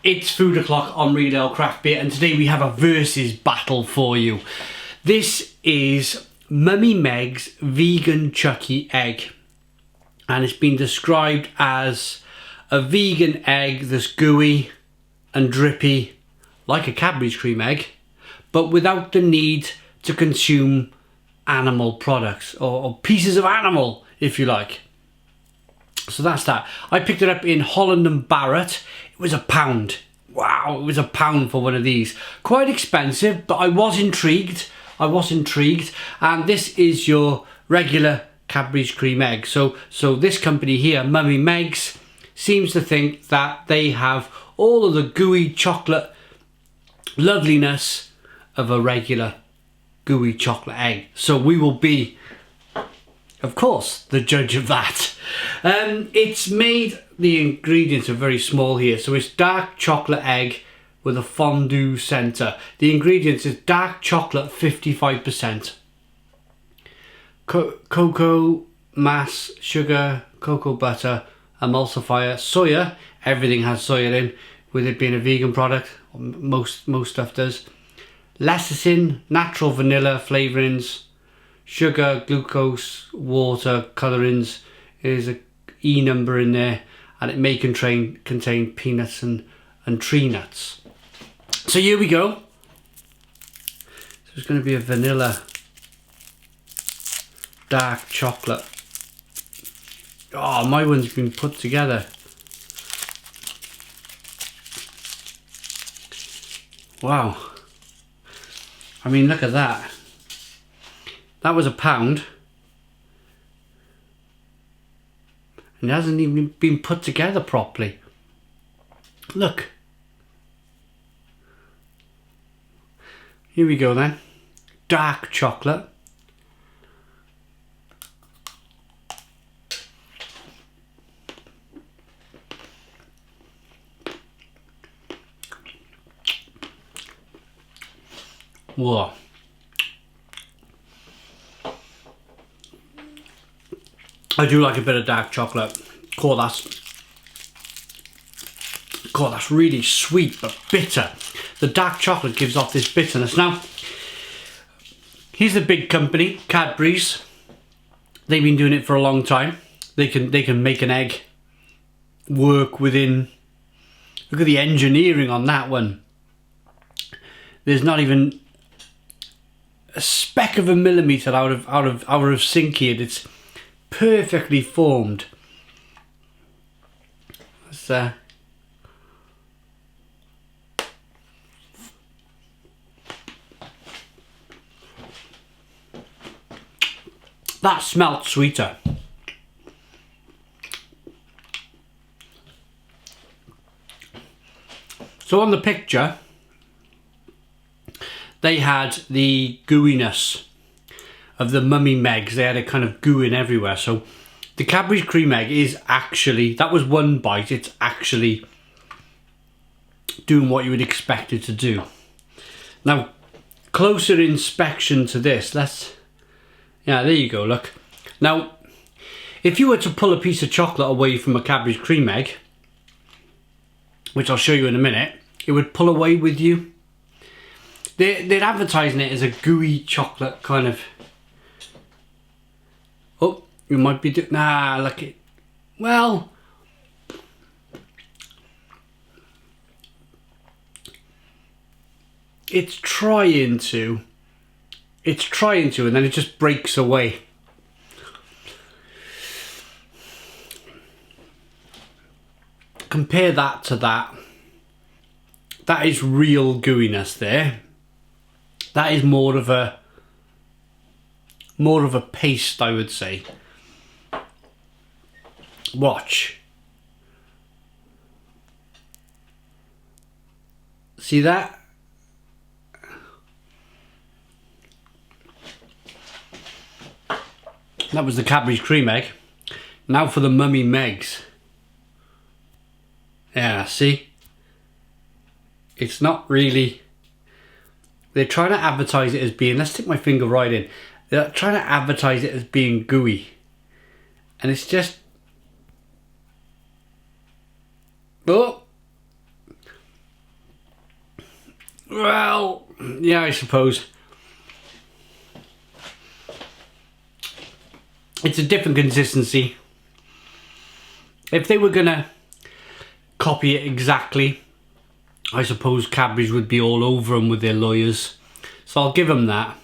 it's Food O'Clock on Real Ale Craft Beer, and today we have a versus battle for you. This is Mummy Meagz Vegan Chuckie Egg, and it's been described as a vegan egg that's gooey and drippy like a Cadbury's cream egg, but without the need to consume animal products or pieces of animal, if you like. So that's that. I picked it up in Holland and Barrett. It was £1. Wow, it was £1 for one of these. Quite expensive, but I was intrigued. And this is your regular Cadbury's cream egg. So this company here, Mummy Meagz, seems to think that they have all of the gooey chocolate loveliness of a regular gooey chocolate egg. So we will be, of course, the judge of that. It's made, the ingredients are very small here, so it's dark chocolate egg with a fondue centre. The ingredients is dark chocolate 55%, cocoa mass, sugar, cocoa butter, emulsifier, soya. Everything has soya in, with it being a vegan product. Most stuff does. Lecithin, natural vanilla flavourings, sugar, glucose, water, colourings. There's a E number in there, and it may contain peanuts and tree nuts. So here we go. So it's going to be a vanilla dark chocolate. Oh, my one's been put together. Wow. I mean, look at that. That was £1. And it hasn't even been put together properly. Look. Here we go then. Dark chocolate. Whoa. I do like a bit of dark chocolate. God, that's really sweet but bitter. The dark chocolate gives off this bitterness. Now, here's the big company, Cadbury's. They've been doing it for a long time. They can make an egg work within. Look at the engineering on that one. There's not even a speck of a millimetre out of sync here. It's perfectly formed. So that smelt sweeter. So on the picture they had the gooiness of the Mummy Meagz. They had a kind of gooing everywhere. So the Cadbury's cream egg is actually, that was one bite, it's actually doing what you would expect it to do. Now, closer inspection to this, yeah, there you go, look. Now, if you were to pull a piece of chocolate away from a Cadbury's cream egg, which I'll show you in a minute, it would pull away with you. They're advertising it as a gooey chocolate kind of. Oh, you might be nah, look it. Well, it's trying to, and then it just breaks away. Compare that to that. That is real gooiness there. That is more of a paste, I would say. Watch. See that? That was the Cadbury's cream egg. Now for the Mummy Meagz. Yeah, see? It's not really. They're trying to advertise it as being, let's stick my finger right in. They're trying to advertise it as being gooey. And it's just, oh, Well, yeah, I suppose. It's a different consistency. If they were gonna copy it exactly, I suppose Cadbury's would be all over them with their lawyers. So I'll give them that.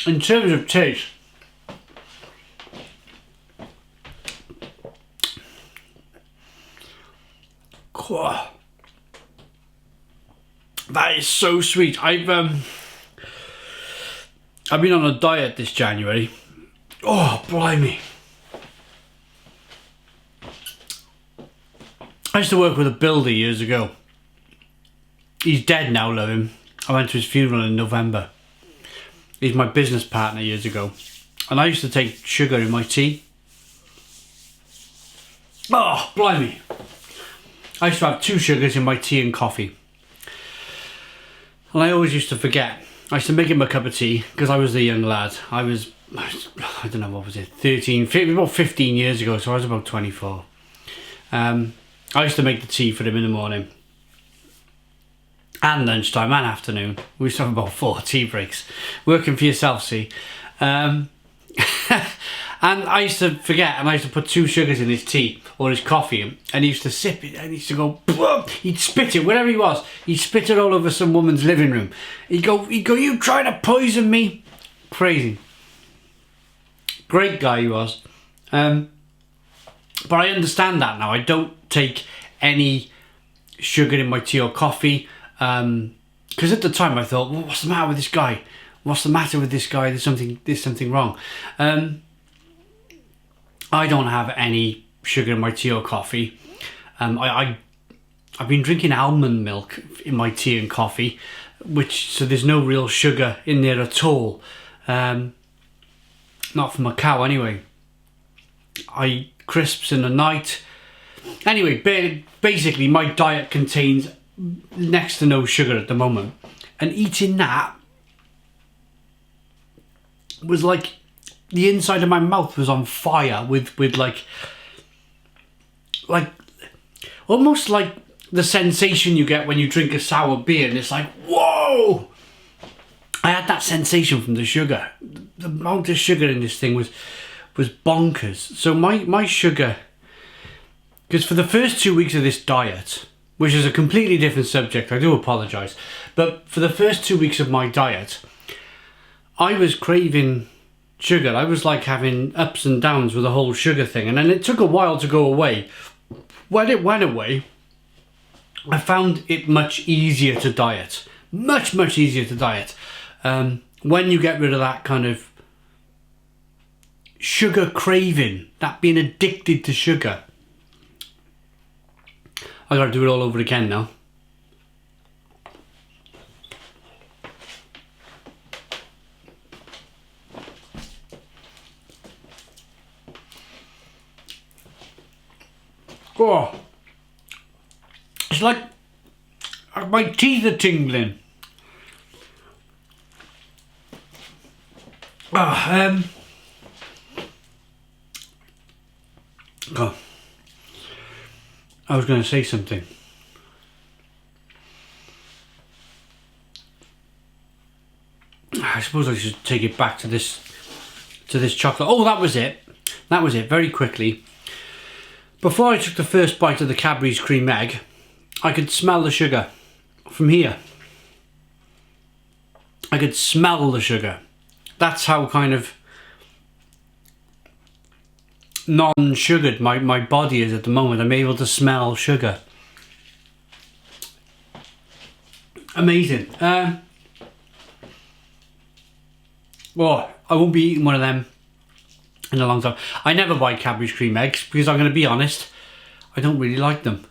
In terms of taste, that is so sweet. I've been on a diet this January. Oh, blimey. I used to work with a builder years ago. He's dead now, love him. I went to his funeral in November. He's my business partner years ago. And I used to take sugar in my tea. Oh, blimey. I used to have 2 sugars in my tea and coffee. And I always used to forget. I used to make him a cup of tea because I was a young lad. I don't know, what was it, 15 years ago, so I was about 24. I used to make the tea for him in the morning. And lunchtime and afternoon. We used to have about 4 tea breaks. Working for yourself, see. And I used to forget, and I used to put 2 sugars in his tea or his coffee, and he used to sip it, and he used to go, he'd spit it, wherever he was, he'd spit it all over some woman's living room. He'd go, you trying to poison me? Crazy. Great guy he was. But I understand that now. I don't take any sugar in my tea or coffee. Because at the time I thought, well, what's the matter with this guy? What's the matter with this guy? There's something wrong. I don't have any sugar in my tea or coffee. I've been drinking almond milk in my tea and coffee, so there's no real sugar in there at all. Not from a cow anyway. I eat crisps in the night. Anyway, basically my diet contains next to no sugar at the moment, and eating that was like the inside of my mouth was on fire with like almost like the sensation you get when you drink a sour beer, and it's like, whoa! I had that sensation from the sugar. The amount of sugar in this thing was bonkers. So my sugar, because for the first 2 weeks of this diet, which is a completely different subject, I do apologise, but for the first 2 weeks of my diet, I was craving sugar. I was like having ups and downs with the whole sugar thing, and then it took a while to go away. When it went away, I found it much easier to diet. Much easier to diet. When you get rid of that kind of sugar craving, that being addicted to sugar. I gotta do it all over again now. Oh, it's like my teeth are tingling. Oh, I was going to say something. I suppose I should take it back to this chocolate. Oh, that was it. That was it. Very quickly. Before I took the first bite of the Cadbury's cream egg, I could smell the sugar from here. I could smell the sugar. That's how kind of non-sugared my body is at the moment. I'm able to smell sugar. Amazing. Well, I won't be eating one of them in a long time. I never buy Cadbury's cream eggs because I'm going to be honest, I don't really like them.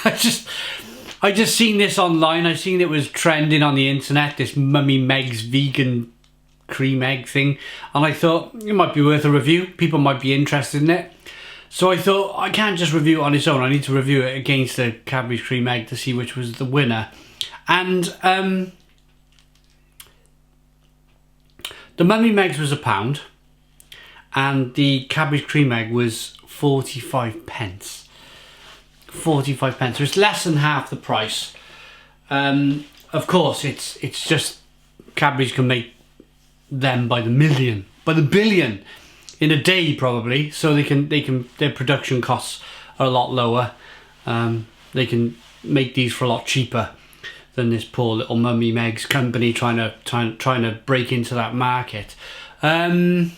I just seen this online. I seen it was trending on the internet, this Mummy Meagz vegan cream egg thing, and I thought it might be worth a review. People might be interested in it. So I thought I can't just review it on its own. I need to review it against the Cadbury's cream egg to see which was the winner. And the Mummy Meagz was £1. and the Cadbury's cream egg was 45 pence. 45 pence, so it's less than half the price. Of course, it's just Cadbury's can make them by the million, by the billion in a day probably, so they can their production costs are a lot lower. They can make these for a lot cheaper than this poor little Mummy Meagz company trying to break into that market. I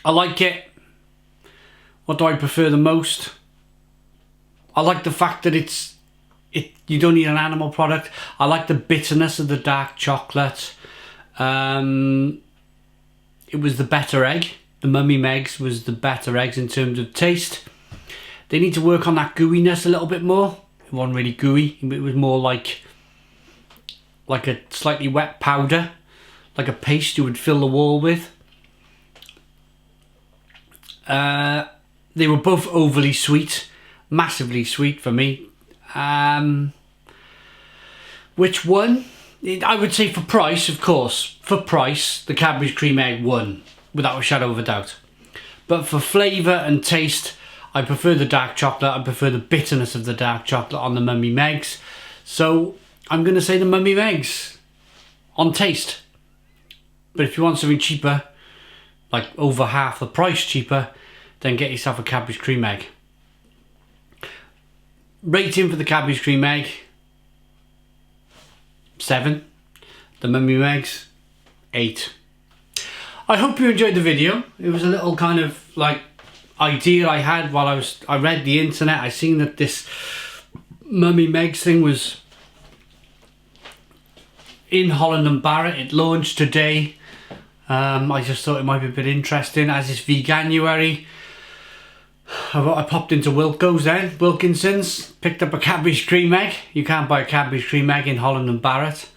like it. What do I prefer the most? I like the fact that you don't need an animal product. I like the bitterness of the dark chocolate. It was the better egg. The Mummy Meagz was the better eggs in terms of taste. They need to work on that gooiness a little bit more. It wasn't really gooey. It was more like a slightly wet powder, like a paste you would fill the wall with. They were both overly sweet, massively sweet for me. Which one? I would say for price, of course. For price, the Cadbury's cream egg won, without a shadow of a doubt. But for flavour and taste, I prefer the dark chocolate. I prefer the bitterness of the dark chocolate on the Mummy Meagz. So I'm going to say the Mummy Meagz on taste. But if you want something cheaper, like over half the price cheaper, then get yourself a Cadbury's cream egg. Rating for the Cadbury's cream egg, 7. The Mummy Meagz, 8. I hope you enjoyed the video. It was a little kind of like idea I had while I read the internet. I seen that this Mummy Meagz thing was in Holland and Barrett. It launched today. I just thought it might be a bit interesting as it's Veganuary. I popped into Wilkinson's, picked up a Cadbury's cream egg. You can't buy a Cadbury's cream egg in Holland and Barrett.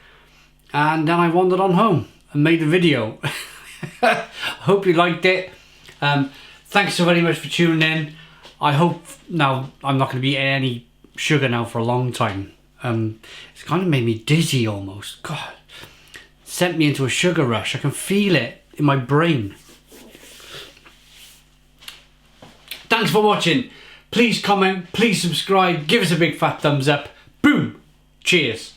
And then I wandered on home and made a video. Hope you liked it. Thanks so very much for tuning in. I hope now I'm not going to be eating any sugar now for a long time. It's kind of made me dizzy almost. God, sent me into a sugar rush. I can feel it in my brain. Thanks for watching. Please comment, please subscribe, give us a big fat thumbs up. Boom. Cheers.